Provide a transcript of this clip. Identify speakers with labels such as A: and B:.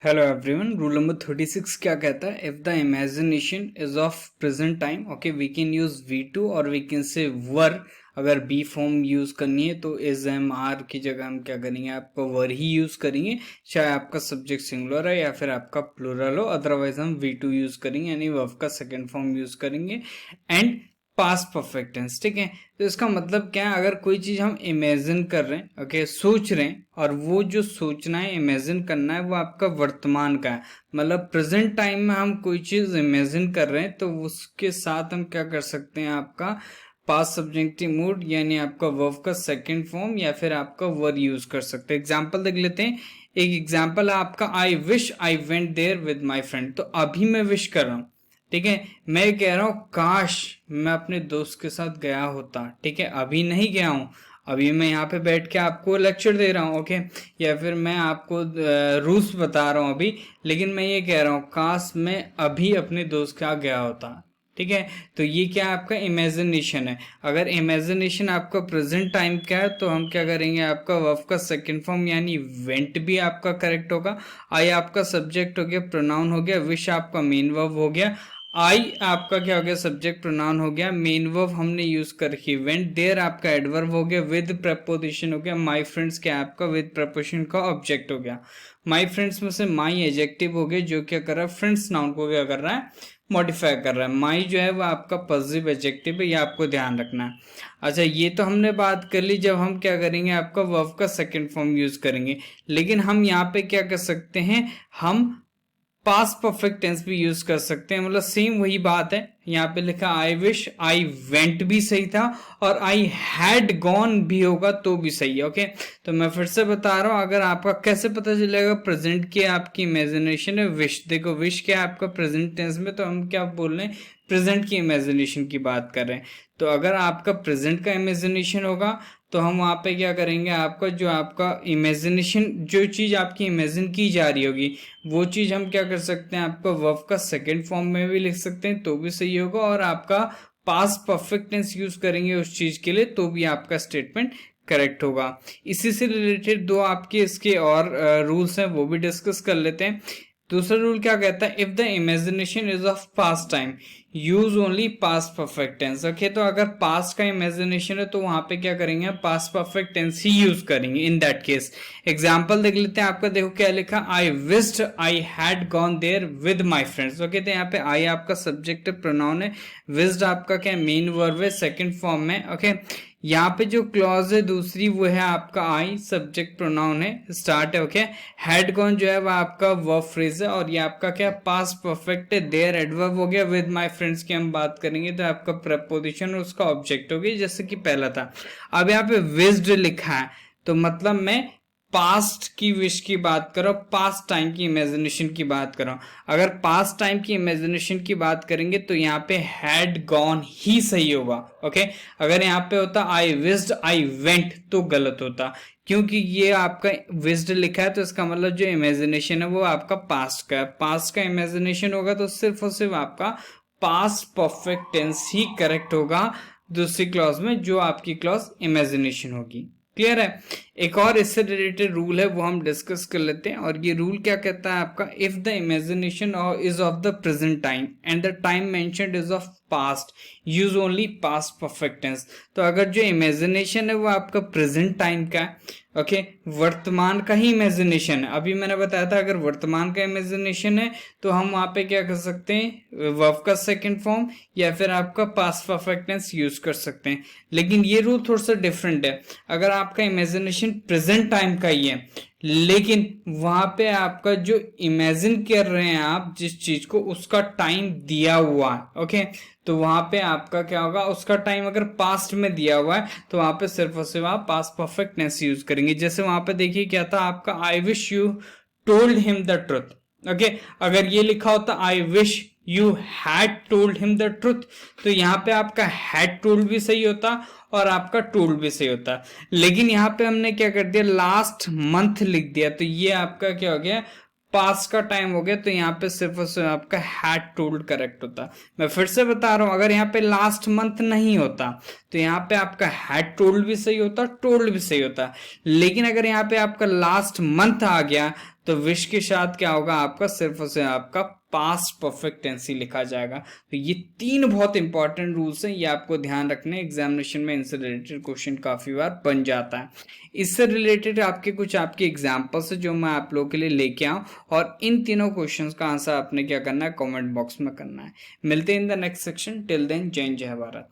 A: Hello everyone. Rule number 36 क्या कहता है? If the imagination is of present time, okay, we can use we too और we can say were. अगर B form use करनी है तो इज एम आर की जगह हम क्या करेंगे, आपका वर ही यूज करेंगे, चाहे आपका सब्जेक्ट सिंगुलर है या फिर आपका प्लूरल हो। अदरवाइज हम वी टू यूज करेंगे, यानी वर्ब का सेकेंड फॉर्म यूज करेंगे। एंड पास्ट परफेक्ट टेंस, ठीक है। तो इसका मतलब क्या है? अगर कोई चीज हम इमेजिन कर रहे हैं, ओके, सोच रहे हैं, और वो जो सोचना है, इमेजिन करना है, वो आपका वर्तमान का है। मतलब प्रेजेंट टाइम में हम कोई चीज इमेजिन कर रहे हैं तो उसके साथ हम क्या कर सकते हैं, आपका पास्ट सब्जेक्टिव मूड यानी आपका वर्ब का सेकंड फॉर्म या फिर आपका वर यूज कर सकते हैं। एग्जांपल देख लेते हैं। एक एग्जांपल है आपका, I wish I went there with my friend. तो अभी मैं विश कर रहा हूँ, ठीक है। मैं कह रहा हूँ काश मैं अपने दोस्त के साथ गया होता, ठीक है। अभी नहीं गया हूँ, अभी मैं यहाँ पे बैठ के आपको लेक्चर दे रहा हूँ, ओके, या फिर मैं आपको रूल्स बता रहा हूँ अभी। लेकिन मैं ये कह रहा हूँ काश मैं अभी अपने दोस्त के साथ गया होता, ठीक है। तो ये क्या है? आपका इमेजिनेशन है। अगर इमेजिनेशन आपका प्रेजेंट टाइम का है तो हम क्या करेंगे, आपका वर्ब का सेकंड फॉर्म यानी वेंट भी आपका करेक्ट होगा। आई आपका सब्जेक्ट हो गया, प्रोनाउन हो गया, विश आपका मेन वर्ब हो गया, आई आपका क्या हो गया, सब्जेक्ट प्रोनाउन हो गया, मेन वर्ब हमने यूज कर रखी वेंट, देयर आपका एडवर्ब हो गया, विद प्रपोजिशन हो गया, माय फ्रेंड्स क्या आपका विद प्रपोजिशन का ऑब्जेक्ट हो गया। माय फ्रेंड्स में से माई एडजेक्टिव हो गया जो क्या कर रहा है, फ्रेंड्स नाउन को क्या कर रहा है, मॉडिफाई कर रहा है। माई जो है वो आपका पॉजिटिव एडजेक्टिव है, ये आपको ध्यान रखना है। अच्छा, ये तो हमने बात कर ली जब हम क्या करेंगे, आपका वर्ब का सेकंड फॉर्म यूज करेंगे। लेकिन हम यहाँ पे क्या कर सकते हैं, हम पास्ट परफेक्ट टेंस भी यूज कर सकते हैं। मतलब सेम वही बात है। यहाँ पे लिखा आई विश आई वेंट भी सही था, और आई हैड गॉन भी होगा तो भी सही है, ओके। तो मैं फिर से बता रहा हूँ, अगर आपका कैसे पता चलेगा प्रेजेंट की आपकी इमेजिनेशन है, विश। देखो विश क्या है आपका प्रेजेंट टेंस में, तो हम क्या बोल रहे हैं, प्रेजेंट की इमेजिनेशन की बात कर रहे हैं। तो अगर आपका प्रेजेंट का इमेजिनेशन होगा तो हम वहां पे क्या करेंगे, आपका जो आपका इमेजिनेशन, जो चीज आपकी इमेजिन की जा रही होगी, वो चीज हम क्या कर सकते हैं, आपका वर्ब का सेकंड फॉर्म में भी लिख सकते हैं तो भी सही होगा, और आपका पास्ट परफेक्ट टेंस यूज करेंगे उस चीज के लिए तो भी आपका स्टेटमेंट करेक्ट होगा। इसी से रिलेटेड दो आपके इसके और रूल्स हैं, वो भी डिस्कस कर लेते हैं। दूसरा रूल क्या कहता है, if the imagination is of past time use only past perfect tense, okay. तो अगर पास्ट का इमेजिनेशन है तो वहां पे क्या करेंगे, पास्ट परफेक्ट टेंस ही यूज करेंगे इन दैट केस। एग्जाम्पल देख लेते हैं। आपका देखो क्या लिखा, I wished I had gone there with my friends, okay. तो यहाँ पे आई आपका सब्जेक्ट प्रोनाउन है, विश्ड आपका क्या मेन वर्ब है सेकंड फॉर्म में, ओके। यहाँ पे जो क्लॉज है दूसरी वो है आपका आई सब्जेक्ट प्रोनाउन है, स्टार्ट है, ओके। हैड गॉन जो है वो आपका वर्ब फ्रेज है, और ये आपका क्या पास्ट परफेक्ट है, देयर एडवर्ब हो गया, विद माय फ्रेंड्स की हम बात करेंगे तो आपका प्रपोजिशन और उसका ऑब्जेक्ट हो गया, जैसे कि पहला था। अब यहाँ पे विश्ड लिखा है तो मतलब मैं पास्ट की विश की बात करो, पास्ट टाइम की इमेजिनेशन की बात करो। अगर पास्ट टाइम की इमेजिनेशन की बात करेंगे तो यहाँ पे हैड गॉन ही सही होगा, ओके। अगर यहाँ पे होता आई विश्ड आई वेंट तो गलत होता, क्योंकि ये आपका विश्ड लिखा है तो इसका मतलब जो इमेजिनेशन है वो आपका पास्ट का है। पास्ट का इमेजिनेशन होगा तो सिर्फ और सिर्फ आपका पास्ट परफेक्ट टेंस ही करेक्ट होगा दूसरी क्लॉज में, जो आपकी क्लॉज इमेजिनेशन होगी। क्लियर है? एक और इससे रिलेटेड रूल है वो हम डिस्कस कर लेते हैं, और ये रूल क्या कहता है आपका, if the imagination is of the present time and the time mentioned is of past use only past perfect tense. तो अगर जो इमेजिनेशन है वो आपका प्रेजेंट टाइम का है, ओके, वर्तमान का ही इमेजिनेशन है। अभी मैंने बताया था अगर वर्तमान का इमेजिनेशन है तो हम वहां पे क्या कर सकते हैं, वर्ब का सेकंड फॉर्म या फिर आपका पास्ट परफेक्ट टेंस यूज कर सकते हैं। लेकिन ये रूल थोड़ा सा डिफरेंट है। अगर आपका इमेजिनेशन प्रेजेंट टाइम का ही है लेकिन वहां पे आपका जो इमेजिन कर रहे हैं आप जिस चीज को, उसका टाइम दिया हुआ है, ओके। तो वहां पे आपका क्या होगा, उसका टाइम अगर पास्ट में दिया हुआ है तो वहां पे सिर्फ और सिर्फ आप पास्ट परफेक्ट टेंस यूज करेंगे। जैसे वहां पे देखिए क्या था आपका, I wish you told him the truth, okay. अगर ये लिखा होता I wish you had told him the truth, तो यहाँ पे आपका हैड टोल्ड भी सही होता और आपका टोल्ड भी सही होता। लेकिन यहाँ पे हमने क्या कर दिया, लास्ट मंथ लिख दिया, तो ये आपका क्या हो गया, पास्ट का टाइम हो गया। तो यहाँ पे सिर्फ और सिर्फ आपका हैड टोल्ड करेक्ट होता। मैं फिर से बता रहा हूं, अगर यहाँ पे लास्ट मंथ नहीं होता तो यहाँ पे आपका हैड टोल्ड भी सही होता, टोल्ड भी सही होता। लेकिन अगर यहाँ पे आपका लास्ट मंथ आ गया तो विश के साथ क्या होगा आपका, सिर्फ और सिर्फ आपका पास्ट परफेक्ट टेंस ही लिखा जाएगा। तो ये 3 बहुत इंपॉर्टेंट रूल्स हैं, ये आपको ध्यान रखने, एग्जामिनेशन में इनसे रिलेटेड क्वेश्चन काफी बार बन जाता है। इससे रिलेटेड आपके कुछ आपके एग्जाम्पल्स है जो मैं आप लोगों के लिए लेके आऊँ, और इन तीनों क्वेश्चंस का आंसर आपने क्या करना है, कमेंट बॉक्स में करना है। मिलते हैं in the next section, till then जय हिंद जय भारत।